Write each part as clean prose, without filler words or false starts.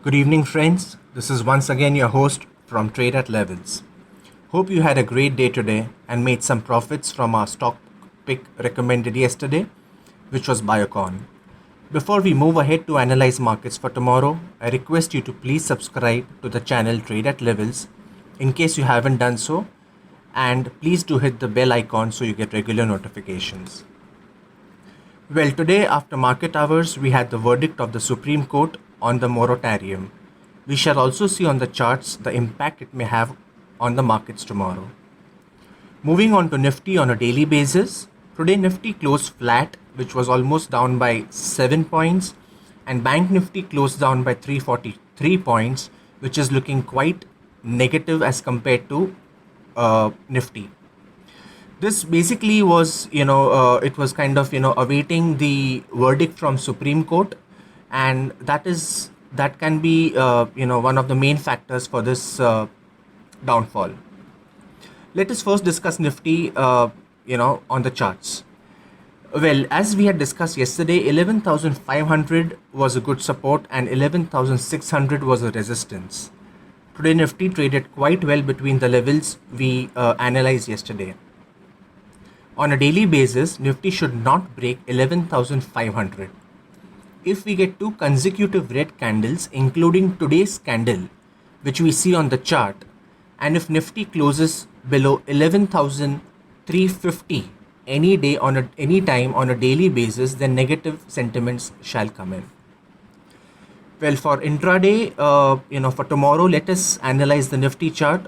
Good evening, friends. This is once again your host from Trade at Levels. Hope you had a great day today and made some profits from our stock pick recommended yesterday, which was Biocon. Before we move ahead to analyze markets for tomorrow, I request you to please subscribe to the channel Trade at Levels in case you haven't done so, and please do hit the bell icon so you get regular notifications. Well, today after market hours, we had the verdict of the Supreme Court on the moratorium. We shall also see on the charts the impact it may have on the markets tomorrow. Moving on to Nifty on a daily basis, today Nifty closed flat, which was almost down by 7 points, and Bank Nifty closed down by 343 points, which is looking quite negative as compared to Nifty. This basically was, it was kind of, awaiting the verdict from Supreme Court, and that can be, one of the main factors for this downfall. Let us first discuss Nifty, on the charts. Well, as we had discussed yesterday, 11,500 was a good support and 11,600 was a resistance. Today Nifty traded quite well between the levels we analyzed yesterday. On a daily basis, Nifty should not break 11,500. If we get two consecutive red candles, including today's candle, which we see on the chart, and if Nifty closes below 11,350 any time on a daily basis, then negative sentiments shall come in. Well, for intraday, for tomorrow, let us analyze the Nifty chart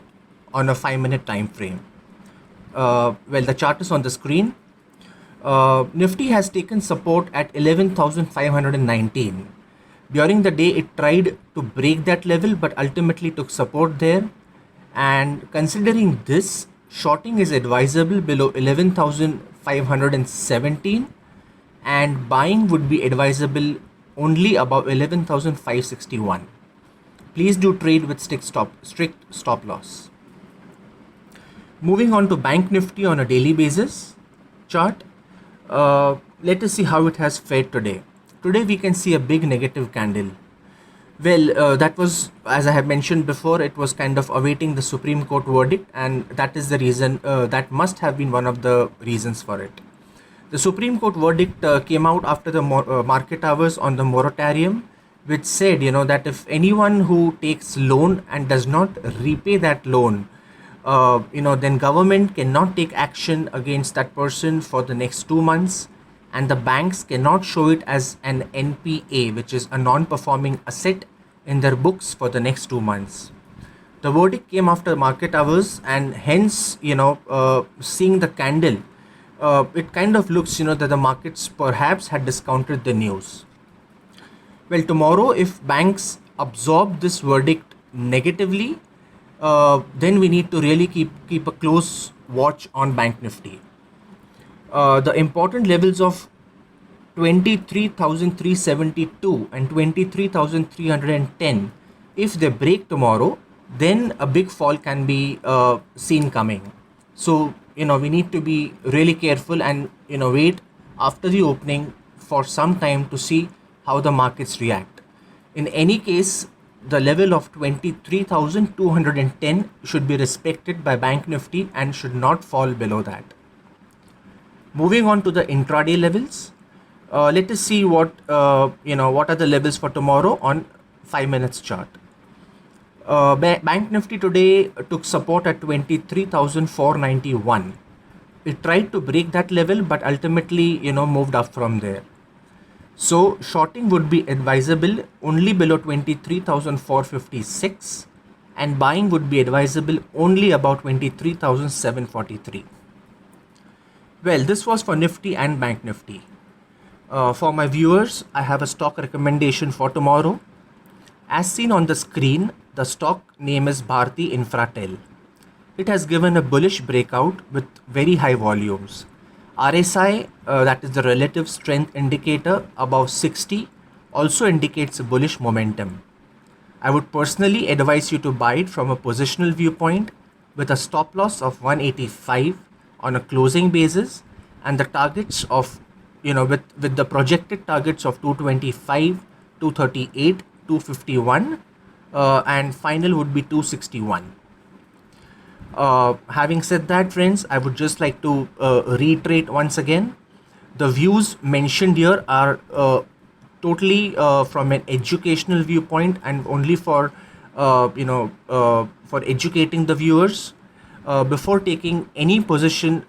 on a 5-minute time frame. The chart is on the screen. Nifty has taken support at 11,519. During the day, it tried to break that level, but ultimately took support there. And considering this, shorting is advisable below 11,517, and buying would be advisable only above 11,561. Please do trade with strict stop loss. Moving on to Bank Nifty on a daily basis chart, let us see how it has fared today. Today we can see a big negative candle. Well, that was, as I have mentioned before, it was kind of awaiting the Supreme Court verdict, and that is the reason, that must have been one of the reasons for it. The Supreme Court verdict came out after the market hours on the moratorium, which said, that if anyone who takes loan and does not repay that loan, then government cannot take action against that person for the next 2 months, and the banks cannot show it as an NPA, which is a non-performing asset, in their books for the next 2 months. The verdict came after market hours, and hence, seeing the candle, it kind of looks, that the markets perhaps had discounted the news. Well, tomorrow, if banks absorb this verdict negatively, then we need to really keep a close watch on Bank Nifty. The important levels of 23,372 and 23,310, if they break tomorrow, then a big fall can be seen coming. So, we need to be really careful and, wait after the opening for some time to see how the markets react. In any case, the level of 23,210 should be respected by Bank Nifty and should not fall below that. Moving on to the intraday levels, let us see what are the levels for tomorrow on 5 minutes chart. Bank Nifty today took support at 23,491. It tried to break that level, but ultimately, moved up from there. So shorting would be advisable only below 23,456, and buying would be advisable only about 23,743. Well, this was for Nifty and Bank Nifty. For my viewers, I have a stock recommendation for tomorrow. As seen on the screen, the stock name is Bharti Infratel. It has given a bullish breakout with very high volumes. RSI, that is the relative strength indicator, above 60 also indicates a bullish momentum. I would personally advise you to buy it from a positional viewpoint with a stop loss of 185 on a closing basis, and the targets of, with the projected targets of 225, 238, 251, and final would be 261. Having said that, friends, I would just like to reiterate once again, the views mentioned here are totally from an educational viewpoint and only for for educating the viewers. Before taking any position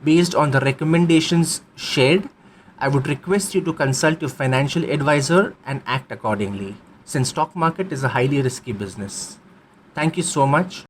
based on the recommendations shared, I would request you to consult your financial advisor and act accordingly, since stock market is a highly risky business. Thank you so much.